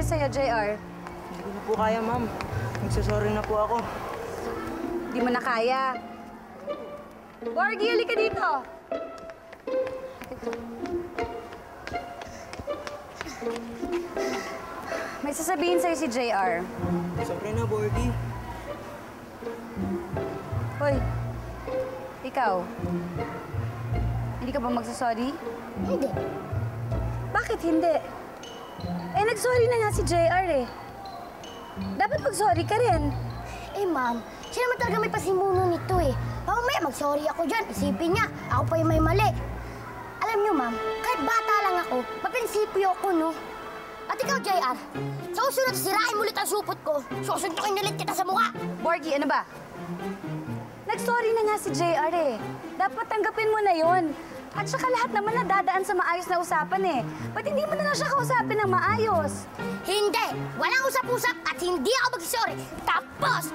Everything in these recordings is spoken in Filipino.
sa'yo, JR? Hindi ko na po kaya, ma'am. Nagsasorry na po ako. Hindi mo na kaya. Borgie, halika dito! May sasabihin sa'yo si JR. Sorry na, Borgie. Hoy, ikaw. Hindi ka ba magsasorry? Hindi. Bakit hindi? Eh, nagsorry na nga si JR eh. Dapat mag-sorry ka rin. Eh, ma'am, siya naman talaga may pasimuno nito eh. Mamaya mag-sorry ako dyan. Isipin niya, ako pa yung may mali. Alam niyo, ma'am, kahit bata lang ako, maprinsipyo ako, no? At ikaw, JR, sa usunod, sirain mo ulit ang supot ko. Susuntukin ulit kita sa mukha. Borgie, ano ba? Nag-sorry na nga si JR eh. Dapat tanggapin mo na yon. At saka lahat naman nadadaan sa maayos na usapan eh. Ba't hindi mo na lang siya kausapin ng maayos? Hindi! Walang usap-usap at hindi ako mag-sorry. Tapos!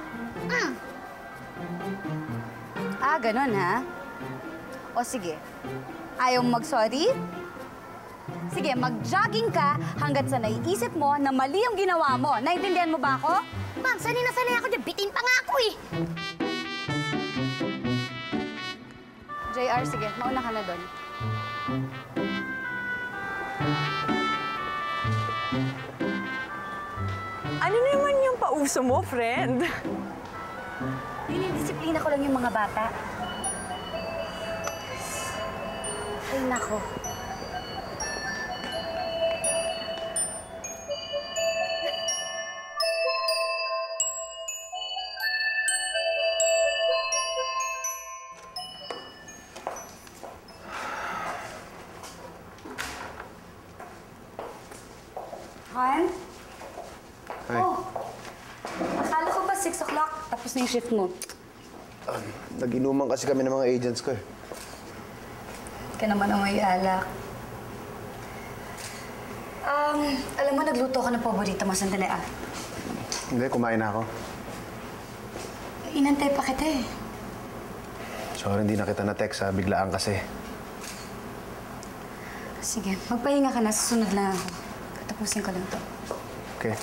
Ah, ganun ha? O sige, ayaw mo mag-sorry? Sige, mag-jogging ka hanggat sa naiisip mo na mali yung ginawa mo. Naintindihan mo ba ako? Ma'am, sanay na sanay ako dyan. Bitin pa nga ako eh. JR, sige, mauna ka na doon. Ano naman yung pauso mo, friend? Dinidisiplina ko lang yung mga bata. Ay, nako. Han? Hi. Oh, akala ko ba 6 o'clock? Tapos na yung shift mo. Nag-inuman kasi kami ng mga agents ko eh. Ka naman ang may alak. Alam mo, nagluto ko ng paborito mo. Sandali ah. Hindi, kumain na ako. Inantay pa kita eh. Sorry, hindi na kita na-text ha. Biglaan kasi. Sige, magpahinga ka na. Susunod lang ako. Tapusin ko lang to. Okay.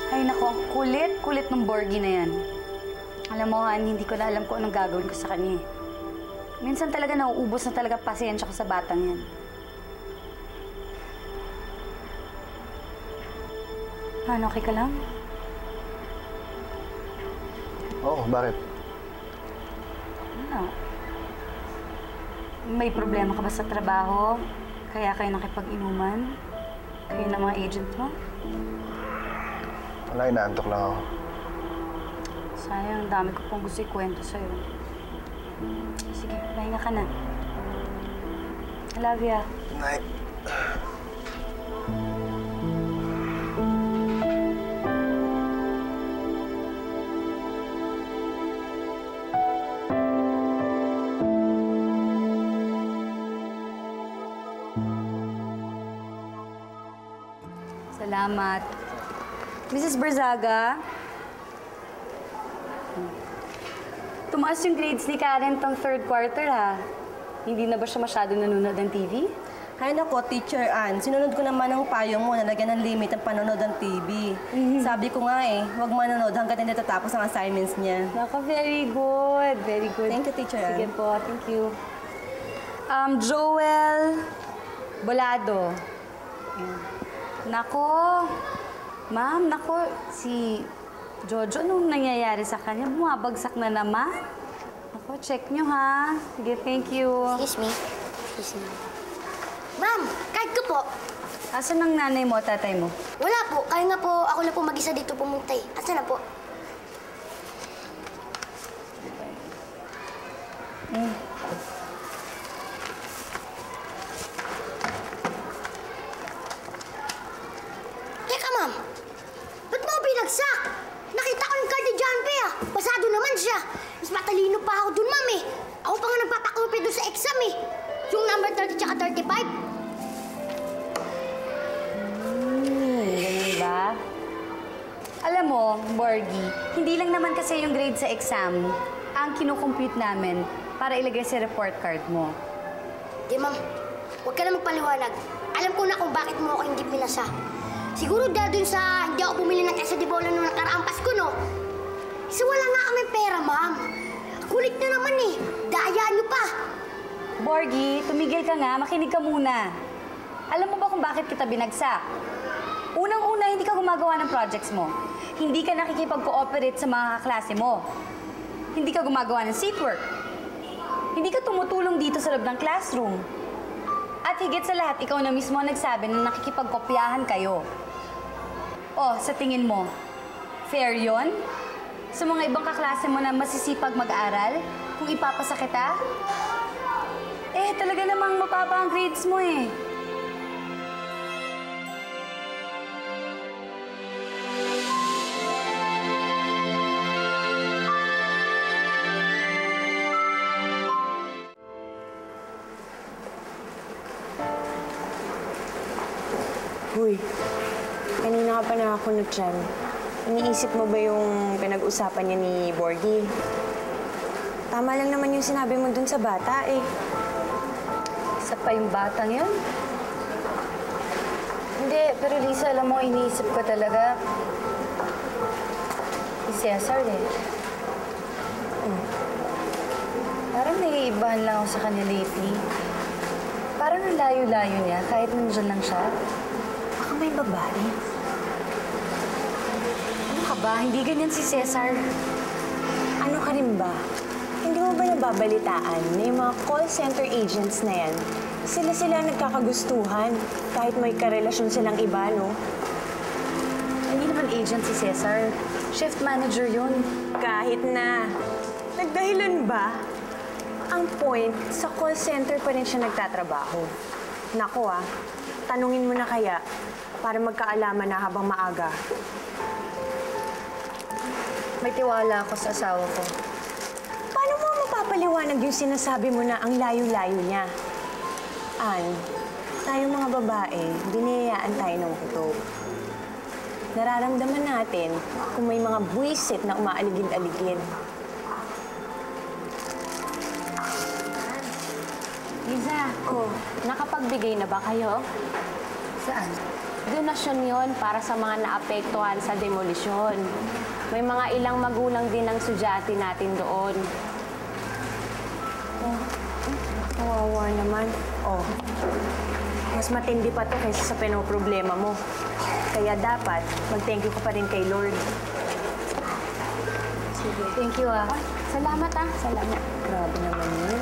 Ay, naku, ang kulit-kulit ng Borgie na yan. Alam mo, Han, hindi ko na alam kung anong gagawin ko sa kanya. Minsan talaga nauubos na talaga pasensya ko sa batang yan. Han, okay ka lang? Oo, bakit? Ano? May problema ka ba sa trabaho? Kaya kayo nakipag-inuman? Kayo ng mga agent mo? Wala, inaantok lang ako. Sayang, dami ko pong gusto ikwento sa'yo. Sige, pahinga ka na. I love ya. Good night. Salamat. Mrs. Berzaga? Tumaas yung grades ni Karen tong third quarter, ha? Hindi na ba siya masyado nanonood ng TV? Ay nako, Teacher Ann, sinunod ko naman ang payo mo na lagyan ng limit ang panonood ng TV. Sabi ko nga eh, huwag manonood hanggat hindi tatapos ang assignments niya. Nako, very good. Very good. Thank you, Teacher Ann. Sige po, thank you. Joel Bolado. Ayan. Nako, ma'am, nako, si Jojo, anong nangyayari sa kanya? Bumabagsak na naman. Nako, check nyo ha. Sige, thank you. Excuse me. Excuse me. Ma'am, kahit ko po. Asan ang nanay mo, tatay mo? Wala po. Kaya nga po, ako na po mag-isa dito pumunta eh. Asan na po? Teka, ma'am. Ba't mo ako binagsak? Nakita ko yung card ni John P. Pasado naman siya. Mas matalino pa ako dun, ma'am eh. Ako pa nga nagpapakopya dun sa exam eh. Yung number 30 tsaka 35. Ganun ba? Alam mo, mo, Borgie, hindi lang naman kasi yung grade sa exam ang kinukompute namin para ilagay sa report card mo. Di, ma'am. Huwag ka na magpaliwanag. Alam ko na kung bakit mo ako hindi pinasa. Siguro dahil dun sa hindi ako bumili ng queso de bola nung nakaraang Pasko, no? Kasi wala nga kaming pera, ma'am. Kulit na naman eh. Dayaan niyo pa. Borgie, tumigil ka nga, makinig ka muna. Alam mo ba kung bakit kita binagsak? Unang-una, hindi ka gumagawa ng projects mo. Hindi ka nakikipag-cooperate sa mga kaklase mo. Hindi ka gumagawa ng seatwork. Hindi ka tumutulong dito sa loob ng classroom. At higit sa lahat, ikaw na mismo ang nagsabi na nakikipagkopyahan kayo. Oh, sa tingin mo, fair yon? Sa mga ibang kaklase mo na masisipag mag-aral, kung ipapasa kita? Eh, talaga namang mababa ang grades mo eh. Uy, kanina ka pa na ako nag-chan. Iniisip mo ba yung pinag-usapan niya ni Borgie? Tama lang naman yung sinabi mo dun sa bata eh. Isa pa yung batang yun? Hindi, pero Lisa, alam mo, iniisip ko talaga si Cesar eh. Parang naiibahan lang ako sa kanya lately. Parang ang layo-layo niya kahit nandyan lang siya. Baka may babae. Ano ka ba? Hindi ganyan si Cesar. Ano ka rin ba? Hindi mo ba nababalitaan na yung mga call center agents na yan, sila nagkakagustuhan kahit may karelasyon silang iba, no? Hindi naman agent si Cesar. Shift manager yun. Kahit na. Nagdahilan ba? Ang point, sa call center pa rin siya nagtatrabaho. Naku tanungin mo na kaya para magkaalaman na habang maaga. May tiwala ako sa asawa ko. Paano mo mapapaliwanag yung sinasabi mo na ang layo-layo niya? Ann, tayong mga babae, biniyayaan tayo ng kutob. Nararamdaman natin kung may mga buwisit na umaaligid-aligid. Liza, nakapagbigay na ba kayo? Saan? Donasyon yon para sa mga naapektuhan sa demolisyon. May mga ilang magulang din ng sudyati natin doon. Kawawa naman. Mas matindi pa to kaysa sa pinoproblema mo. Kaya dapat, mag-thank you ka pa rin kay Lord. Sige, thank you Salamat salamat. Grabe naman yun.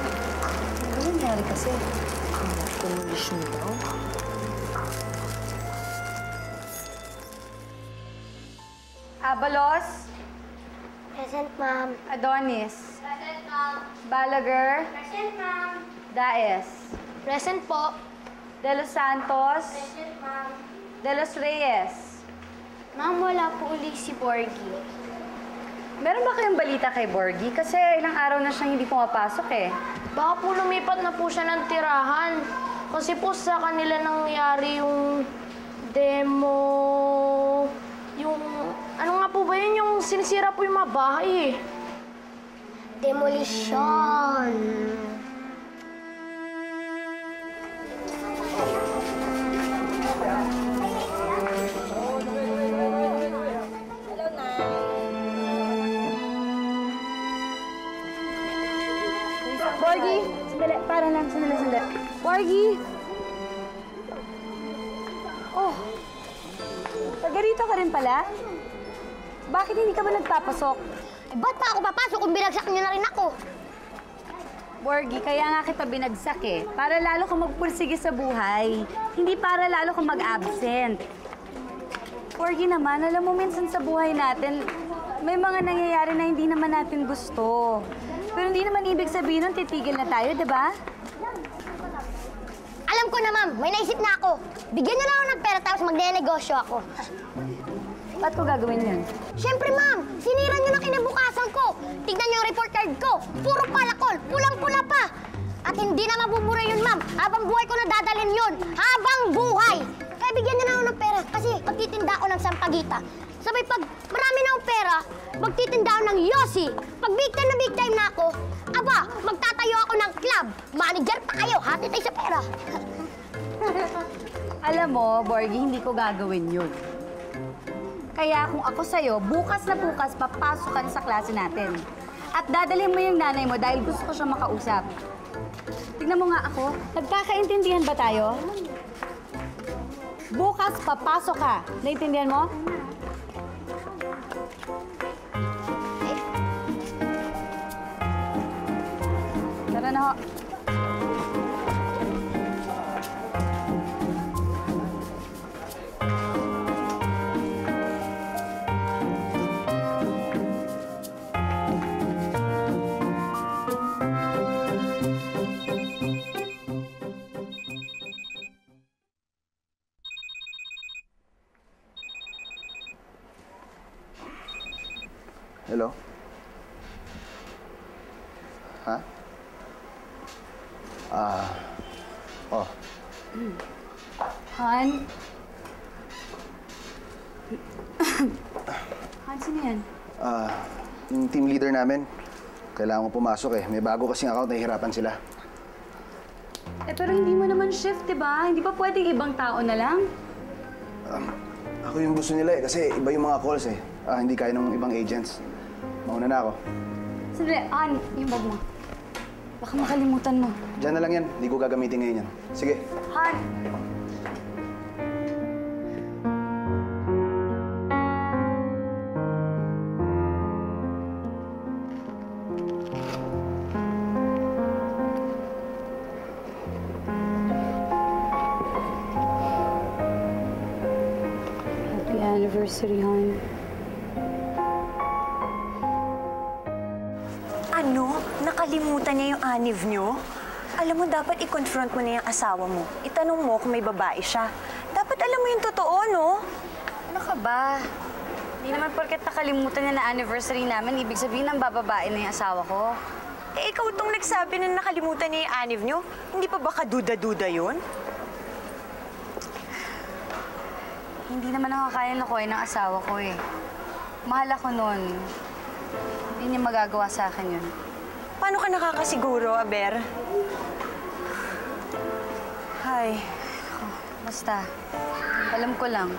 Ano nangyari kasi? Demolition daw. Abalos, Present, ma'am. Adonis, Present, ma'am. Balaguer, Present, ma'am. Daes, Present po. De Los Santos, Present, ma'am. De Los Reyes. Ma'am, wala po uli si Borgie. Meron ba kayong balita kay Borgie? Kasi ilang araw na siyang hindi pumapasok eh. Baka po lumipat na po siya ng tirahan. Kasi po sa kanila nangyari yung demo... Yung... Ano nga po ba yun? Yung sinisira po yung mga bahay eh. Demolition. Borgie! Sandali, para lang. Sandali. Borgie! Oh, taga rito ka rin pala? Bakit hindi ka ba nagpapasok? Eh, ba't pa ako papasok kung binagsak niyo na rin ako? Borgie, kaya nga kita binagsak eh. Para lalo kang magpursige sa buhay. Hindi para lalo kang mag-absent. Borgie naman, alam mo minsan sa buhay natin, may mga nangyayari na hindi naman natin gusto. Pero hindi naman ibig sabihin nun titigil na tayo, di ba? Alam ko na, ma'am. May naisip na ako. Bigyan niyo lang ako ng pera tapos magne-negosyo ako. Ba't ko gagawin yun? Siyempre, ma'am. Sinira niyo na kinabukasan ko. Tignan niyo yung report card ko. Puro palakol. Pulang-pula pa. At hindi na mabubura yun, ma'am. Habang buhay ko na dadalhin yun. Habang buhay! Kaya bigyan niyo na ako ng pera kasi magtitinda ako ng sampagita. Sabay pag marami na akong ng pera, magtitinda ako ng yosi. Pag big time na ako, aba, magtatayo ako ng club. Manager pa kayo, hati tayo sa pera. Alam mo, Borgie, hindi ko gagawin yun. Kaya kung ako sa'yo, bukas na bukas, papasok ka na sa klase natin. At dadalhin mo yung nanay mo dahil gusto ko siya makausap. Tignan mo nga ako. Nagkakaintindihan ba tayo? Bukas, papasok ka. Naintindihan mo? Tara na ho. Hello? Ha? Oh. Han? Han, sino yan? Yung team leader namin, kailangan ko pumasok eh. May bago kasing account, nahihirapan sila. Eh, pero hindi mo naman shift, di ba? Hindi pa pwedeng ibang tao na lang? Ako yung gusto nila eh, kasi iba yung mga calls eh. Hindi kaya ng ibang agents. Mauna na ako. Sandali, Han, yung bag mo. Baka makalimutan mo. Diyan na lang yan. Hindi ko gagamitin ngayon yan. Sige. Han! Happy anniversary, Han. Ano? Nakalimutan niya yung aniv niyo? Alam mo, dapat i-confront mo na yung asawa mo. Itanong mo kung may babae siya. Dapat alam mo yung totoo, no? Ano ka ba? Hindi naman porket nakalimutan niya na anniversary namin, ibig sabihin ng bababae na yung asawa ko. Eh, ikaw itong nagsabi na nakalimutan niya yung aniv niyo. Hindi pa ba kaduda-duda yun? Hindi naman ako kaya lukoy ng asawa ko eh. Mahal ako nun. Hindi niya magagawa sa akin yun. Paano ka nakakasiguro, Aber? Hay, Basta, alam ko lang.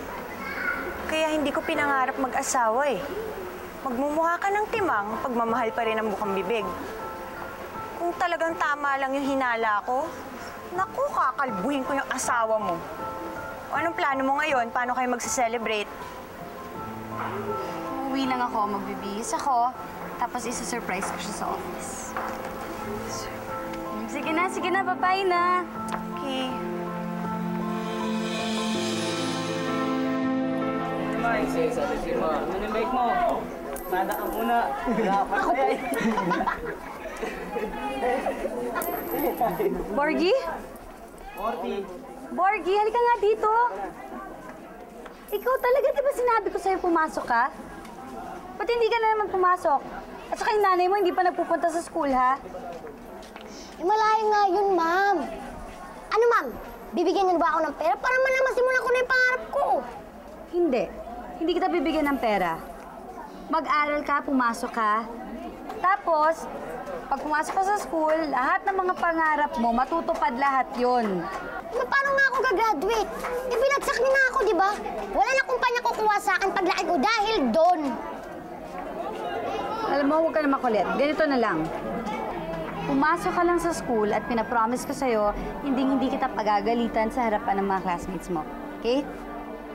kaya hindi ko pinangarap mag-asawa eh. Magmumukha ka ng timang, pagmamahal pa rin ang bukang bibig. Kung talagang tama lang yung hinala ko, naku, kakalbuhin ko yung asawa mo. O anong plano mo ngayon? Paano kayo magse-celebrate? Uuwi lang ako, magbibihis ako, tapos isa-surprise ko siya sa office. Sige na, bye-bye na. Okay. Ano yung bike mo? Nada ka muna. Ako pa. Borgie? Borgie, halika nga dito. Ikaw talaga, di ba sinabi ko sa'yo pumasok ka? Ba't hindi ka na naman pumasok? At saka yung nanay mo hindi pa nagpupunta sa school, ha? Eh, malayo nga yun, ma'am. Ano, ma'am? Bibigyan niyo ba ako ng pera para man lang masimulan ko na yung pangarap ko? Hindi. Hindi kita bibigyan ng pera. Mag-aral ka, pumasok ka. Tapos, pag pumasok ka sa school, lahat ng mga pangarap mo, matutupad lahat yon. Paano nga ako gagraduate? Eh, binagsak niyo na ako, di ba? Wala na kumpanya kukuha sa akin paglaki ko dahil doon. Alam mo, huwag ka na makulit. Ganito na lang. Pumasok ka lang sa school at pinapromise ko sa'yo, hindi kita pagagalitan sa harapan ng mga classmates mo. Okay?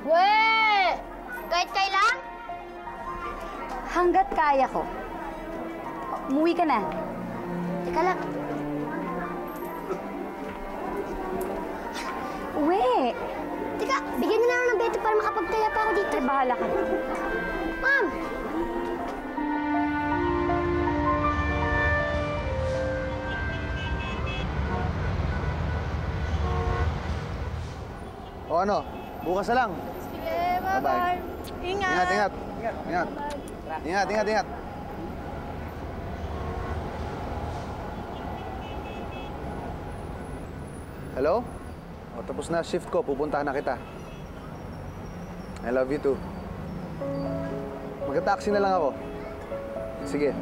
Weh! Kahit kailan? Hanggat kaya ko. Umuwi ka na. Teka lang. Uwi! Teka, bigyan niyo na lang ng beto para makapagtaya pa ako dito. Ay, bahala ka. Ma'am! O ano? Bukas na lang. Sige, bye-bye. Ingat. Ingat. Hello? O, tapos na shift ko. Pupuntahan na kita. I love you too. Magka-taxi na lang ako. Sige.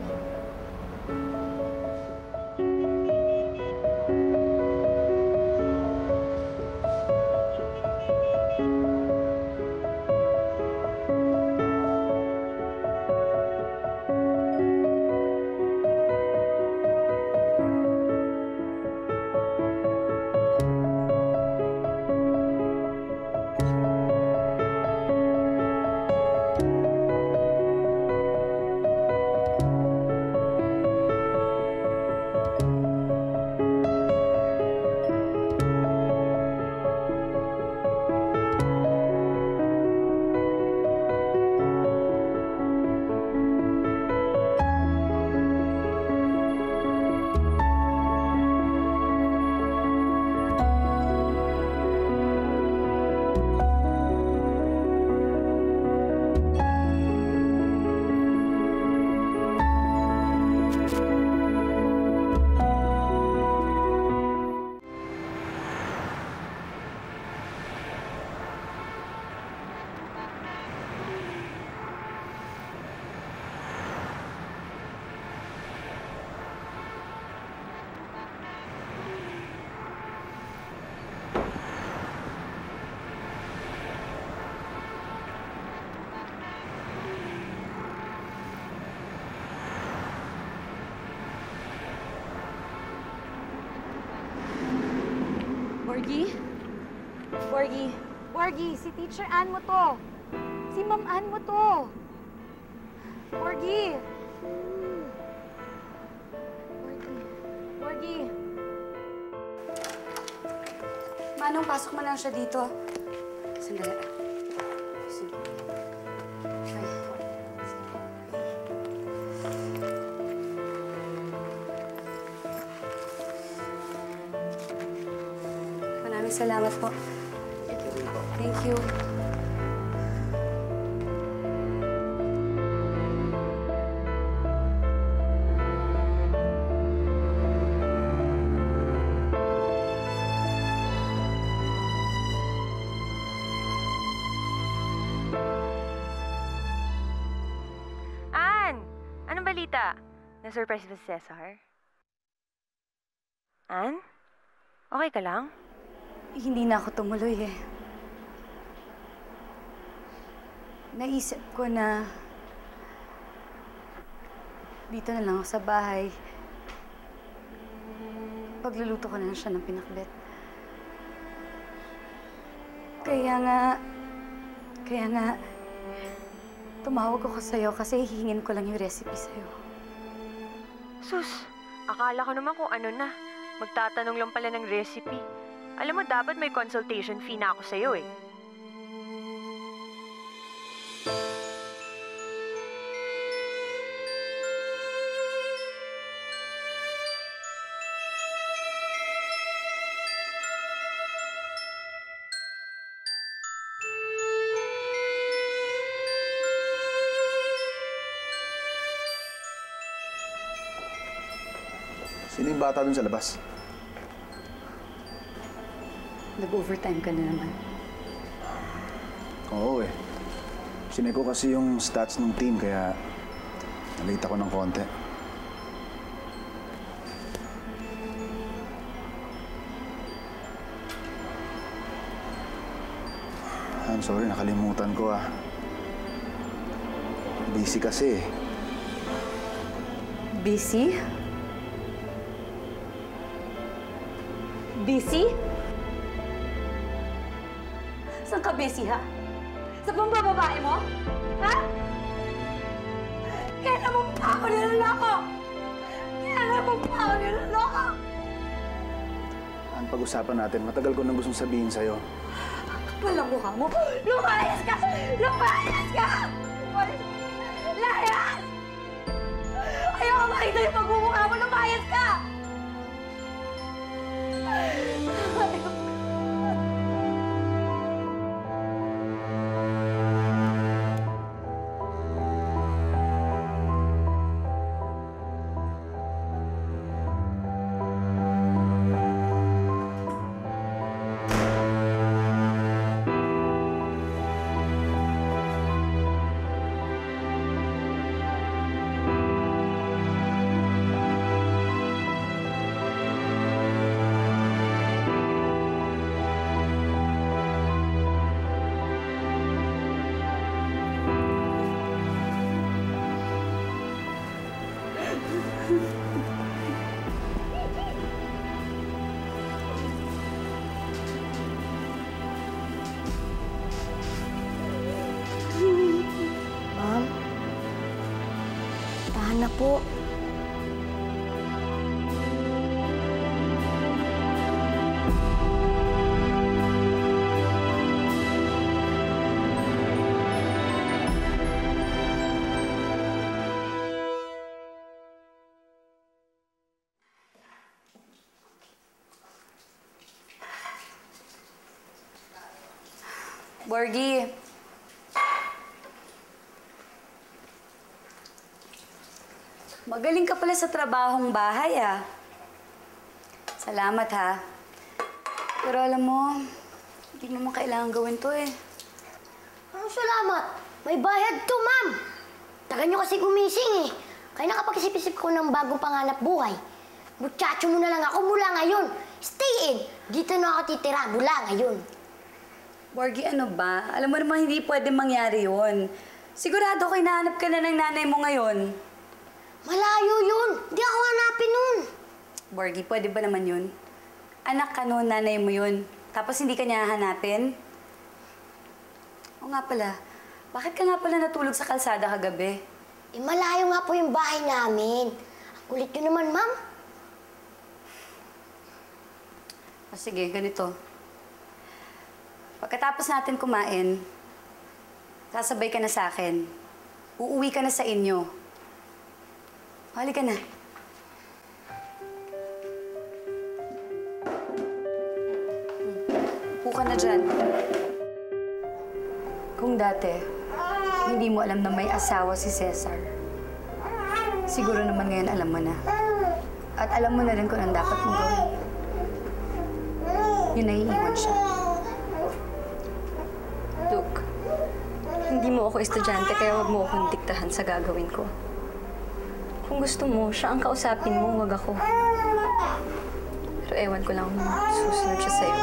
Borgie? Borgie? Borgie, si Teacher Ann mo to. Si Ma'am Ann mo to. Borgie! Borgie! Manong, pasok mo lang siya dito. Sandali. Sige. Ay. Maraming salamat po. Thank you. Ann! Anong balita? Na-surprise ba si Cesar? Ann? Okay ka lang? Hindi na ako tumuloy eh. Naisip ko na dito na lang ako sa bahay. Pagluluto ko na lang siya ng pinakbet. Kaya nga, tumawag ako sa'yo kasi hihingin ko lang yung recipe sa'yo. Sus, akala ko naman kung ano na. Magtatanong lang pala ng recipe. Alam mo, dapat may consultation fee na ako sa'yo eh. Sino yung bata dun sa labas? Nag-overtime ka na naman. Oo eh. Sinay ko kasi yung stats ng team kaya nalate ako ng konti. I'm sorry, nakalimutan ko ah. Busy kasi eh. Busy? Busy? Saan ka busy, ha? Sa pambababae mo? Ha? Kailan mo pa ako niloloko? Kailan mo pa ako niloloko? Ang pag-usapan natin, matagal ko nang gustong sabihin sa'yo. Kapal ang mukha mo. Lumayas ka! Lumayas ka! Lumayas! Layas! Ayoko makita yung pagmumukha mo. Lumayas ka! na po. Borgie. Magaling ka pala sa trabahong bahay, ah. Salamat, ha. Pero alam mo, hindi mo kailangan gawin to, eh. Anong salamat? May bayad to, ma'am. Tagal nyo kasi gumising, eh. Kaya nakapag-isip-isip ko ng bagong panganap buhay. Muchacho mo na lang ako mula ngayon. Stay in. Dito na ako titira mula ngayon. Borgie, ano ba? Alam mo naman hindi pwede mangyari yun. Sigurado ko hinahanap ka na ng nanay mo ngayon. Malayo yun. Di ako hanapin nun. Borgie, pwede ba naman yun? Anak ka noon, nanay mo yun. Tapos hindi ka niya hahanapin? O nga pala, bakit ka nga pala natulog sa kalsada kagabi? Eh, malayo nga po yung bahay namin. Ang kulit nyo naman, ma'am. O sige, ganito. Pagkatapos natin kumain, sasabay ka na sa akin. Uuwi ka na sa inyo. Halika na. Upo ka na dyan. Kung dati, hindi mo alam na may asawa si Cesar, siguro naman ngayon alam mo na. At alam mo na rin kung anong dapat mong gawin. Yun, naiiwan siya. Luke, hindi mo ako estudyante kaya huwag mo akong diktahan sa gagawin ko. Kung gusto mo, siya ang kausapin mo, huwag ako. Pero ewan ko lang kung susunod siya sa'yo.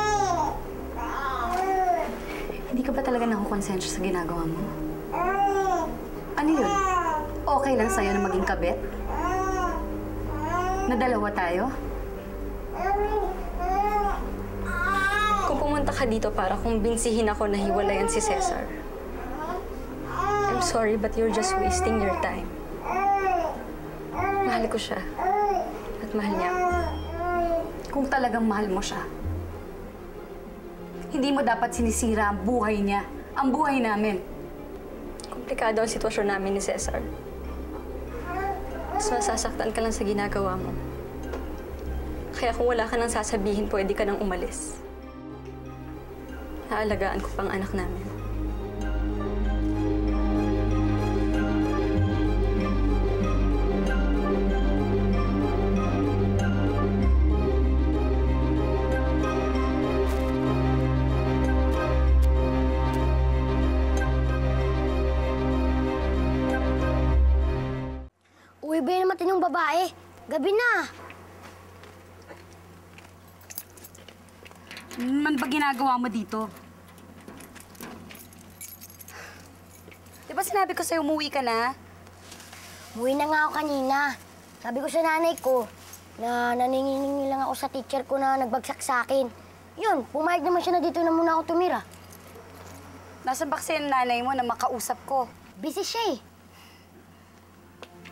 Hindi ka ba talaga nakukonsensya sa ginagawa mo? Ano yun? Okay lang sa'yo na maging kabit? Na dalawa tayo? Kung pumunta ka dito para kumbinsihin ako na hiwalayan si Cesar, I'm sorry but you're just wasting your time. Mahal ko siya. At mahal niya ako. Kung talagang mahal mo siya, hindi mo dapat sinisira ang buhay niya, ang buhay namin. Komplikado ang sitwasyon namin ni Cesar. Mas masasaktan ka lang sa ginagawa mo. Kaya kung wala ka nang sasabihin, pwede ka nang umalis. Naalagaan ko pang anak namin. Uy, ba naman yung babae? Gabi na. Ano man ba ginagawa mo dito? Di ba sinabi ko sa'yo umuwi ka na? Uwi na nga ako kanina. Sabi ko sa nanay ko na naninginingi lang ako sa teacher ko na nagbagsak sa akin. Yun, pumayag naman siya na dito na muna ako tumira. Nasaan ba kasi yung nanay mo na makausap ko? Busy siya eh.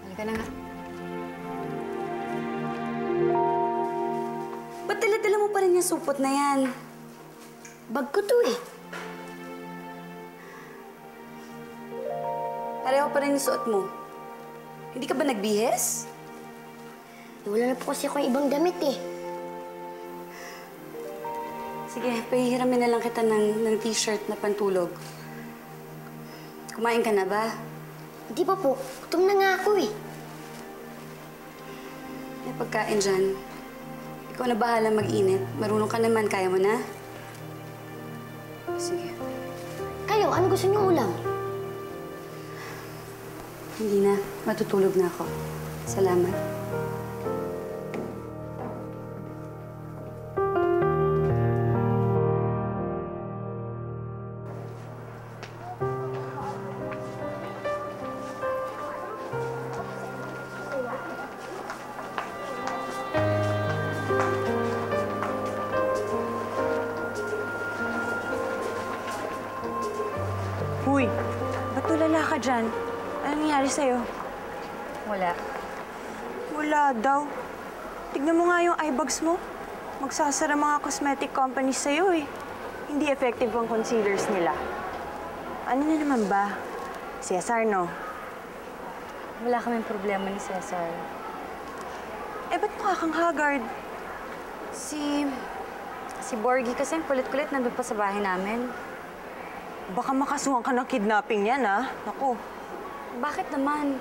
Halika na nga. Ba't dala-dala mo pa rin yung supot na yan? Bag ko to eh. Pareho pa rin yung suot mo. Hindi ka ba nagbihis? Wala na po kasi akong ibang damit eh. Sige, pahihiramin na lang kita ng t-shirt na pantulog. Kumain ka na ba? Hindi pa po. Gutom na nga ako eh. May pagkain dyan. Ikaw na bahala mag-init. Marunong ka naman. Kaya mo na? Sige. Kayo, ano gusto niyo ulam? Hindi na. Matutulog na ako. Salamat. Huy, ba't tulala ka dyan? Anong nangyari sa'yo? Wala. Wala daw. Tignan mo nga yung eye bags mo. Magsasara mga cosmetic companies sa'yo eh. Hindi effective ang concealers nila. Ano na naman ba? Cesar, no? Wala kaming problema ni Cesar. Eh, ba't mukha kang haggard? Si Borgie kasi ang kulit-kulit nandun pa sa bahay namin. Baka makasuhan ka ng kidnapping yan, ha? Naku. Bakit naman?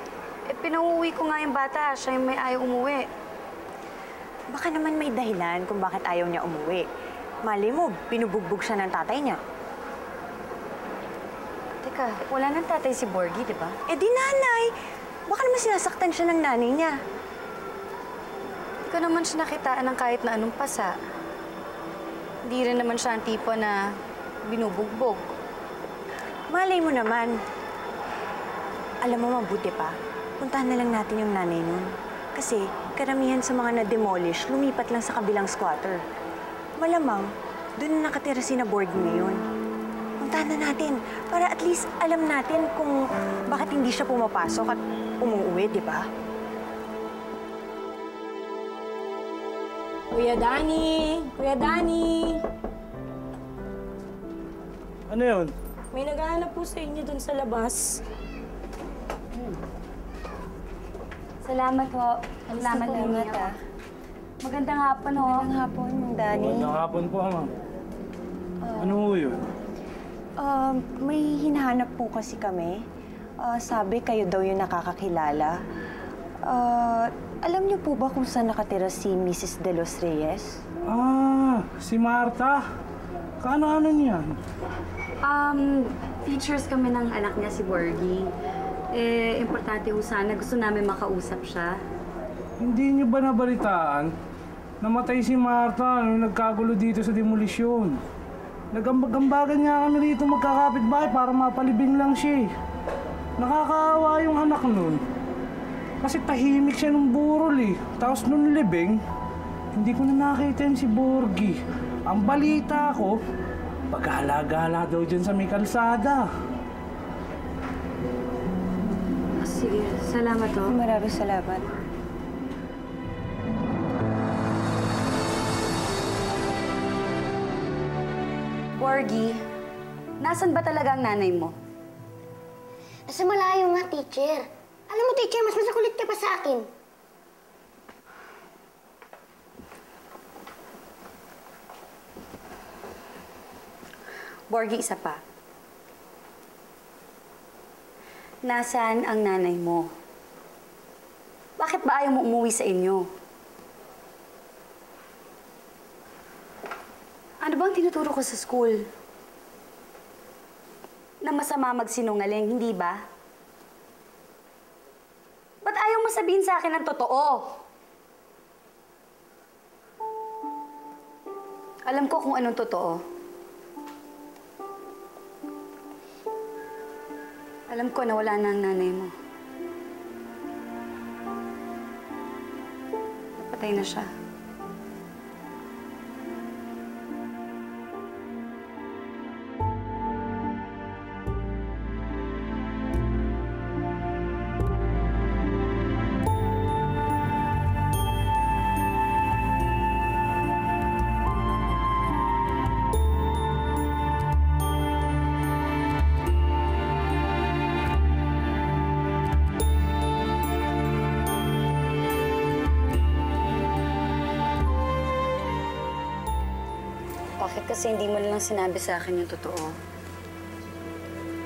Eh, pinauwi ko nga yung bata. Siya yung may ayaw umuwi. Baka naman may dahilan kung bakit ayaw niya umuwi. Mali mo, binubugbog siya ng tatay niya. Teka, wala nang tatay si Borgie, di ba? Eh di nanay! Baka naman sinasaktan siya ng nanay niya. Hindi ko naman siya nakitaan ng kahit na anong pasa. Hindi rin naman siya ang tipo na binubugbog. Malay mo naman. Alam mo, mabuti pa. Puntahan na lang natin yung nanay nun. Kasi karamihan sa mga na-demolish, lumipat lang sa kabilang squatter. Malamang, doon na nakatira si na Borgie ngayon. Puntahan na natin para at least alam natin kung bakit hindi siya pumapasok at umuwi, di ba? Kuya Danny! Kuya Danny! Ano yun? May naghahanap po sa inyo dun sa labas. Salamat ho. Salamat ha. Magandang hapon ho. Magandang hapon, Mang Danny. Magandang hapon po, ma'am. Ano ho yun? May hinahanap po kasi kami. Sabi kayo daw yung nakakakilala. Alam niyo po ba kung saan nakatira si Mrs. De Los Reyes? Ah, si Marta. Kaano-ano niyan? Features kami ng anak niya, si Borgie. Eh, importante ho sana. Gusto namin makausap siya. Hindi niyo ba nabalitaan? Namatay si Marta nung nagkagulo dito sa demolisyon. Nagambag-ambagan niya kami rito magkakapit-bahay para mapalibing lang siya. Nakakaawa yung anak nun. Kasi tahimik siya nung burol eh. Tapos nung libing, hindi ko na nakita yun si Borgie. Ang balita ko, pag-gala-gala daw dyan sa may kalsada. Sige, salamat ho. Maraming salamat. Borgie, nasan ba talaga ang nanay mo? Nasa malayo nga, teacher. Alam mo, teacher, mas masakulit ka pa sa akin. Borgie, isa pa. Nasaan ang nanay mo? Bakit ba ayaw mo umuwi sa inyo? Ano bang tinuturo ko sa school? Na masama magsinungaling, hindi ba? Ba't ayaw mo sabihin sa akin ang totoo? Alam ko kung anong totoo. Alam ko na wala na ang nanay mo. Napatay na siya. Bakit kasi hindi mo na lang sinabi sa akin yung totoo?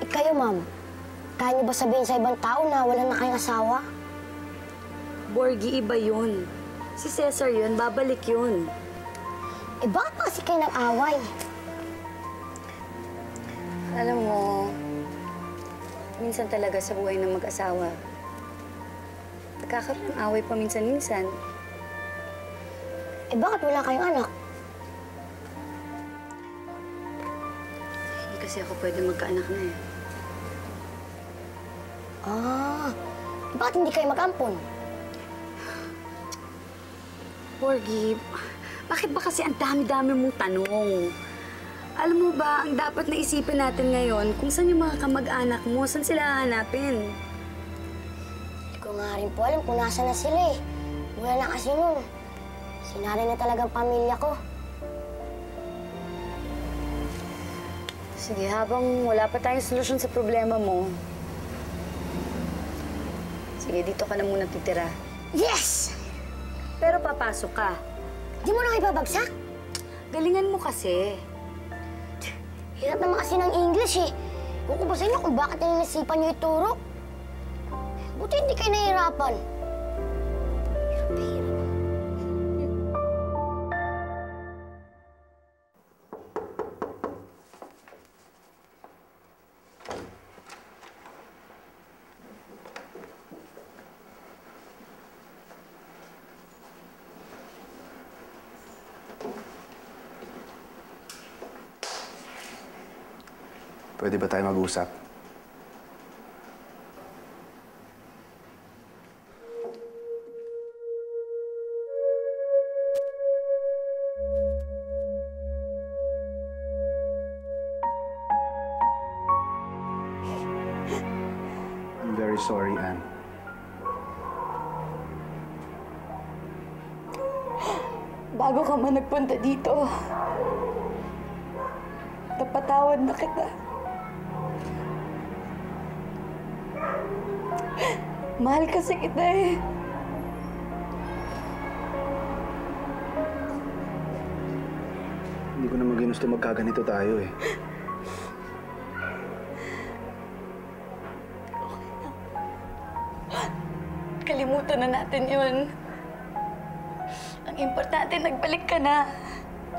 Eh kayo, ma'am, kaya niyo ba sabihin sa ibang tao na wala na kayong asawa? Borgie, iba yun. Si Cesar yun, babalik yun. Eh bakit pa kasi kayo nag-away? Alam mo, minsan talaga sa buhay ng mag-asawa, nagkakaroon ng away paminsan-minsan. Eh bakit wala kayong anak? Hindi kasi ako pwede magkaanak na eh. Bakit hindi kayo mag-ampon? Borgie, bakit ba kasi ang dami-dami mong tanong? Alam mo ba, ang dapat na isipin natin ngayon, kung saan yung mga kamag-anak mo, saan sila hanapin? Hindi ko nga rin po alam kung nasa na sila eh. Mula na kasi nun, sinari na talagang pamilya ko. Sige, habang wala pa tayong solusyon sa problema mo, sige, dito ka na muna titira. Yes! Pero papasok ka. Di mo na ibabagsak? Galingan mo kasi. Hirap naman kasi ng English eh. Kung ko ba sa inyo kung bakit nilisipan niyo ituro? Buti hindi kayo nahihirapan. Hirap na hirap. Pwede ba tayo mag-usap? I'm very sorry, Anne. Bago ka man nagpunta dito, napatawad na kita. Mahal kasi kita eh. Hindi ko naman ginusto magkaganito tayo eh. Kalimutan na natin yun. Ang importante, nagbalik ka na.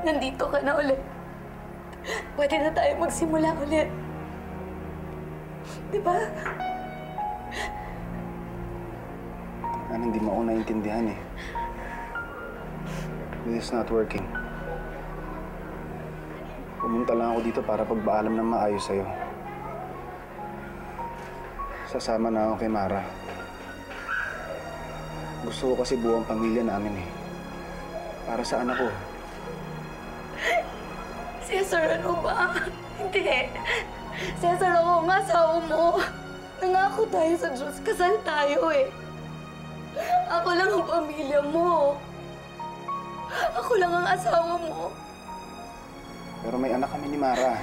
Nandito ka na ulit. Pwede na tayo magsimula ulit. Di ba? Anne, hindi mo ako naiintindihan eh. This is not working. Pumunta lang ako dito para pagpaalam ng maayos sa'yo. Sasama na ako kay Mara. Gusto ko kasi buong pamilya namin eh. Para sa anak ko. Cesar, ano ba? Hindi. Cesar, ako ang asawa mo. Nangako tayo sa Diyos. Kasal tayo eh. Ako lang ang pamilya mo. Ako lang ang asawa mo. Pero may anak kami ni Mara.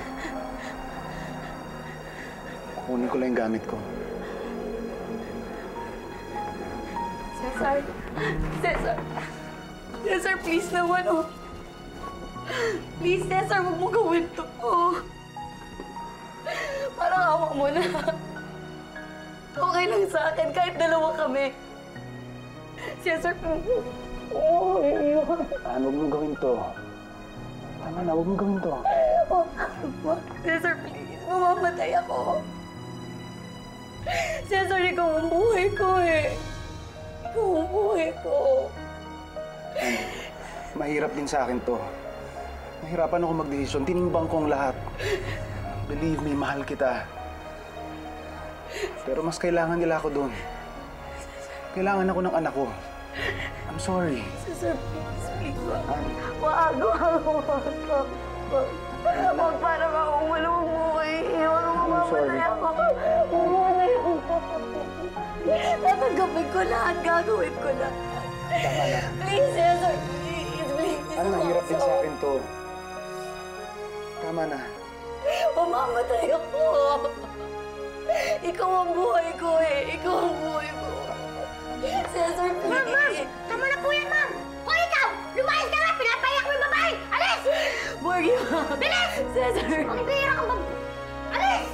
Kukunin ko lang yung gamit ko. Cesar. Cesar. Cesar, please naman, oh. Please, Cesar, huwag mo gawin to. Oh. Parang awa mo na. Okay lang sa akin, kahit dalawa kami. Cesar, oh, Anne, huwag mong gawin to. Tama na, huwag mong gawin to. oh, Cesar, please, mamamatay ako. Cesar, ikaw ang buhay ko eh. Ikaw ang buhay ko. Anne, mahirap din sa akin to. Nahirapan ako magdesisyon. Tinimbang ko ang lahat. Believe me, mahal kita. Pero mas kailangan nila ako doon. Kailangan ako ng anak ko. I'm sorry. Cesar, please, wag. Wag para makumulong mo eh. Wag mo mamatay ako. Mamatay ako. Tatanggapin ko lahat. Gagawin ko lahat. Tama na. Please, Cesar. Please. Ano, mahirap din sa akin to. Tama na. Mamamatay ako. Ikaw ang buhay ko eh. Ikaw ang buhay ko. Cesar, please. Ma'am! Tama na po yan, ma'am! Hoy, ikaw! Lumayas ka nga! Pinapayak mo yung babae! Alis! Borgie, Bilis! Cesar. Ang bihira kang Alis!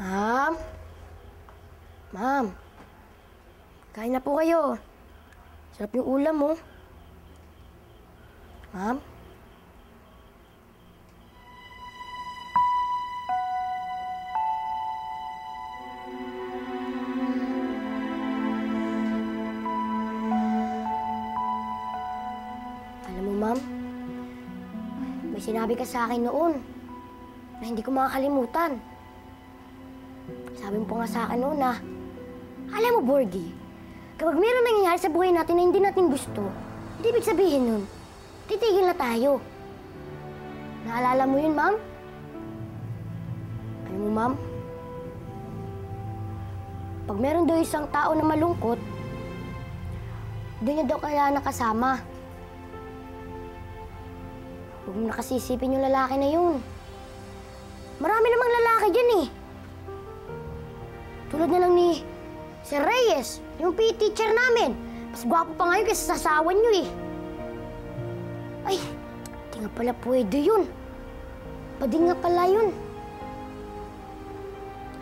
Ma'am? Ma'am? Kain na po kayo. Sarap yung ulam, mo. Ma'am? Alam mo, ma'am, may sinabi ka sa akin noon. na hindi ko makakalimutan. Sabi mo pa nga sa akin noon na, alam mo, Borgie, kapag meron nangyayari sa buhay natin na hindi natin gusto, hindi ibig sabihin nun, titigil na tayo. Naalala mo yun, ma'am? Alam mo, ma'am? Pag meron daw isang tao na malungkot, doon niya daw kailangan nakasama. Huwag mo nakasisipin yung lalaki na yun. Marami namang lalaki dyan eh. Tulad na lang ni Sir Reyes, yung PE teacher namin. Mas gwapo pa ngayon kaysa sa asawa niyo eh. Ay, di nga pala pwede yun. Pwede nga pala yun.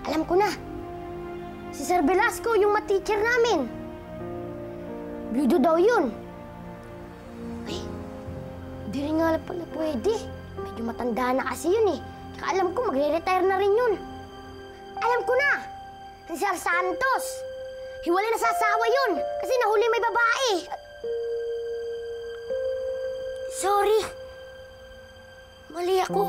Alam ko na. Si Sir Velasco, yung ma-teacher namin. Bludo daw yun. Ay, di rin nga pala pwede. Medyo matanda na kasi yun eh. Tsaka alam ko, magre-retire na rin yun. Alam ko na! Si Sir Santos! Hiwalay na sa asawa yun! Kasi nahuli may babae! Sorry. Mali ako.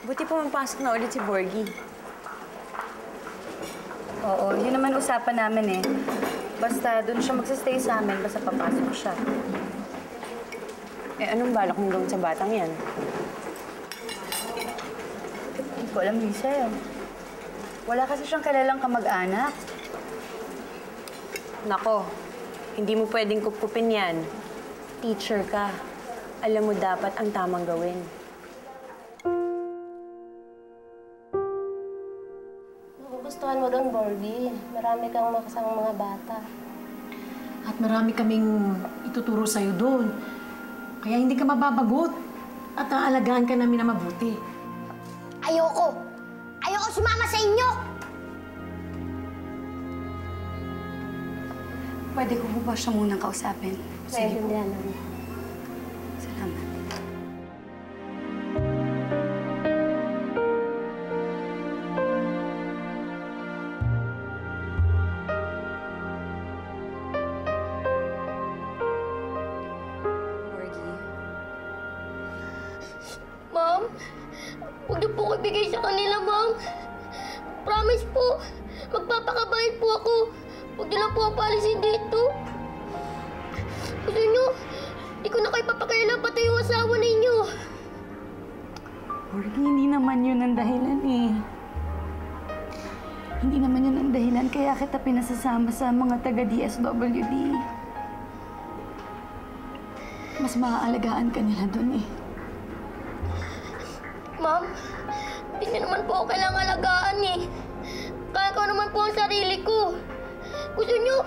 Buti pumapasok na ulit si Borgie. Oo, yun naman usapan namin eh. Basta doon siya magsastay sa amin, basta papasok siya. Eh, anong balak mong gawin sa batang yan? Hindi ko alam, Lisa. Wala kasi siyang kilalang kamag-anak. Nako, hindi mo pwedeng kupkupin yan. Teacher ka. Alam mo dapat ang tamang gawin. Gustuhan mo doon, Borgie. Marami kang makasamang mga bata. At marami kaming ituturo sa'yo doon. Kaya hindi ka mababagot. At aalagaan ka namin na mabuti. Ayoko! Ayoko sumama sa inyo! Pwede ko ba siya munang kausapin? Naiintindihan namin. Salamat. Ma'am, huwag niyo po ko ibigay sa kanila, ma'am. Promise po, magpapakabayad po ako. Huwag niyo lang po ako paalisin dito. Gusto niyo, di ko na kayo papakailan pati yung asawa ninyo. Borgie, hindi naman yun ang dahilan eh. Hindi naman yun ang dahilan kaya kita pinasasama sa mga taga-DSWD. Mas maaalagaan ka nila dun eh. Ma'am, hindi niyo naman po ako kailangang alagaan eh. Kaya ko naman po ang sarili ko. Gusto niyo,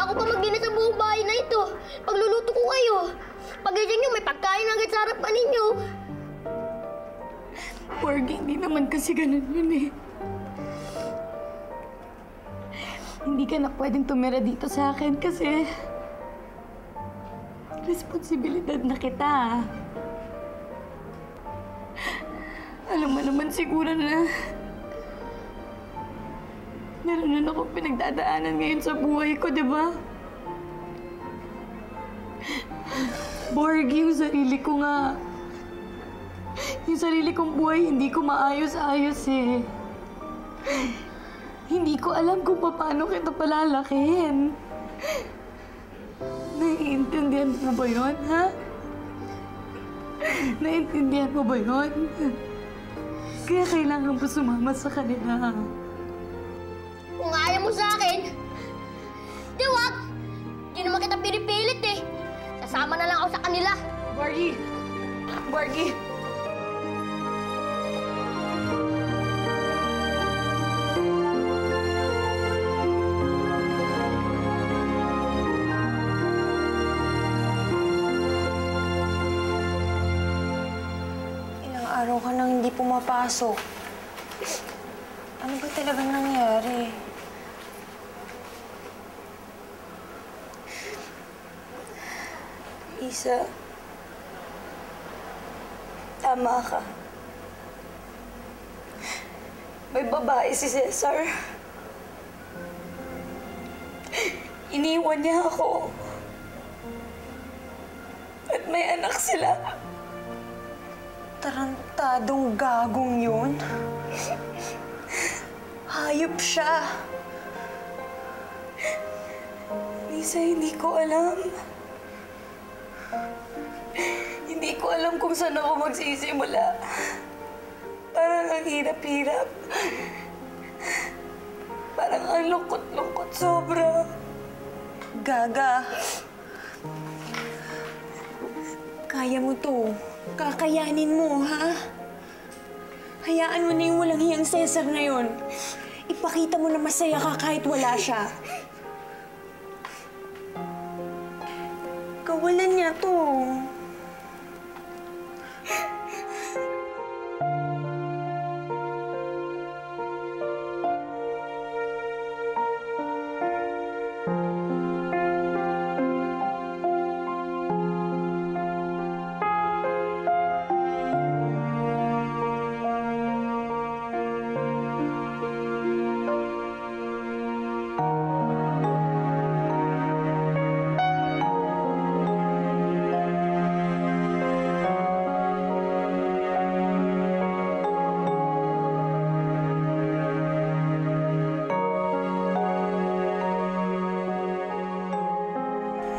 ako pa mag-ina sa buong bahay na ito. Pagluluto ko kayo. Pagising niyo, may pagkain agad sa harapan ninyo. Borgie, hindi naman kasi ganun yun eh. Hindi ka na pwedeng tumira dito sa akin kasi responsibilidad na kita. Alam mo naman siguro na meron na akong pinagdadaanan ngayon sa buhay ko, di ba? Borgie, yung sarili ko nga. Yung sarili kong buhay, hindi ko maayos-ayos eh. Hindi ko alam kung paano kita palalakihin. Naiintindihan mo ba yun, ha? Naiintindihan mo ba yun? Kaya kailangan mo sumama sa kanila. Kung ayaw mo sa akin, di wag! Di naman kita pinipilit eh. Sasama na lang ako sa kanila. Borgie! Borgie! Ilang araw ka nang hindi pumapasok. Ano ba talagang nangyari? Isa, tama ka. May babae si Cesar. Iniwan niya ako. At may anak sila. Tarantadong gagong yun. Hayop siya. Lisa, hindi ko alam. Hindi ko alam kung saan ako magsisimula. Parang ang hirap-hirap. Parang ang lungkot-lungkot sobra. Gaga. Kaya mo to. Kakayanin mo, ha? Hayaan mo na yung walang hiyang Cesar na yun. Ipakita mo na masaya ka kahit wala siya. Kawalan niya to.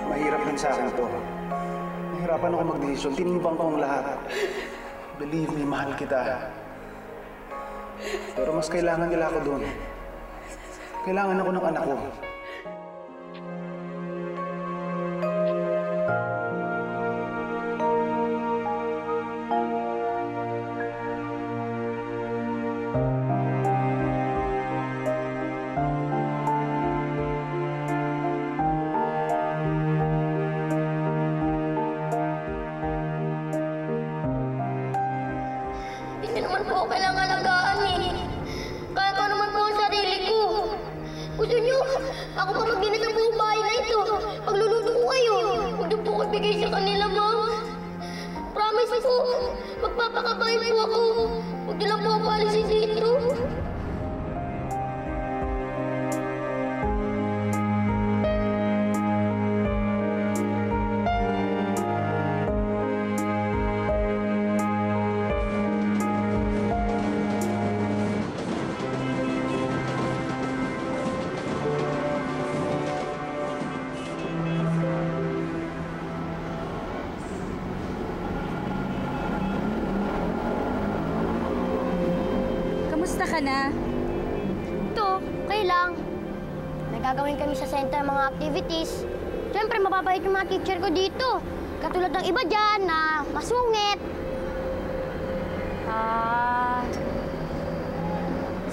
Mahirap din sa akin to. Nahirapan ako magdesisyon. Tinimbang ko ang lahat. Believe me, mahal kita. Pero mas kailangan nila ako doon. Kailangan ako ng anak ko. Hindi naman po ako kailangan alagaan eh. Kaya ko naman po ang sarili ko. Gusto niyo, ako pa mag-init ang buong bahay na ito. Pagluluto ko kayo. Huwag niyo po ko ibigay sa kanila, ma'am. Promise po, magpapakabayan po ako. Huwag niyo lang po ako alisin dito. Kamusta ka na? Ito, okay lang. May gagawin kami sa center mga activities. Siyempre, mababait yung mga teacher ko dito. Katulad ng iba dyan na masungit.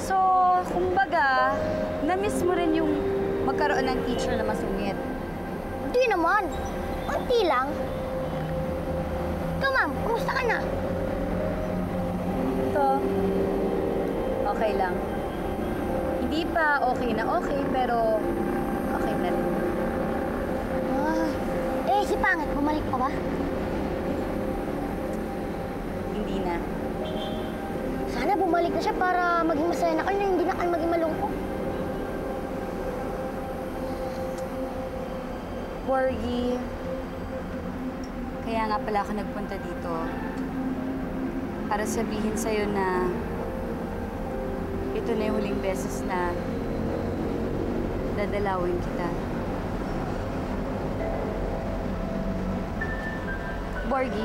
So, kumbaga, na-miss mo rin yung magkaroon ng teacher na masungit. Hindi naman. Konti lang. Ito, ma'am, kumusta ka na? Ito, okay lang. Hindi pa okay na okay, pero okay na rin. Si Pangit, bumalik pa ba? Hindi na. Sana bumalik na siya para maging masaya na kayo na hindi na kayo maging malungkot. Porgy, kaya nga pala ako nagpunta dito para sabihin sa'yo na ito na yung huling beses na dadalawin kita. Porgy,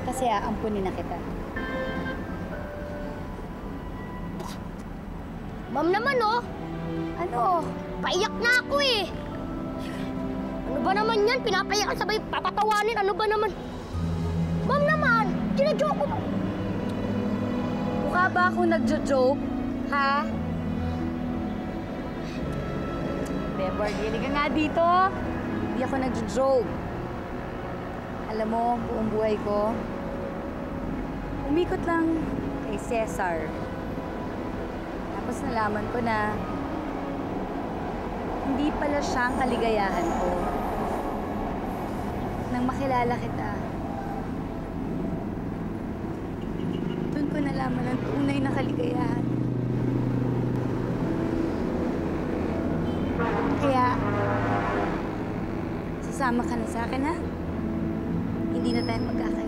kasi aampunin na kita. Ma'am naman, oh! Ano? Paiyak na ako eh! Ano ba naman yan? Pinapayakan sabay papatawanin. Ano ba naman? Ma'am naman! Kinajoke ko! Mukha ba ako nagjo-joke? Ha? Porgy, hindi ka nga dito. Hindi ako nagjo-joke. Alam mo, buong buhay ko, umikot lang kay Cesar. Tapos nalaman ko na hindi pala siya ang kaligayahan ko. Nang makilala kita, ko nalaman ang tunay na kaligayahan. Kaya, sasama ka na sa akin, ha? Hindi na tayo magkakahiwalay.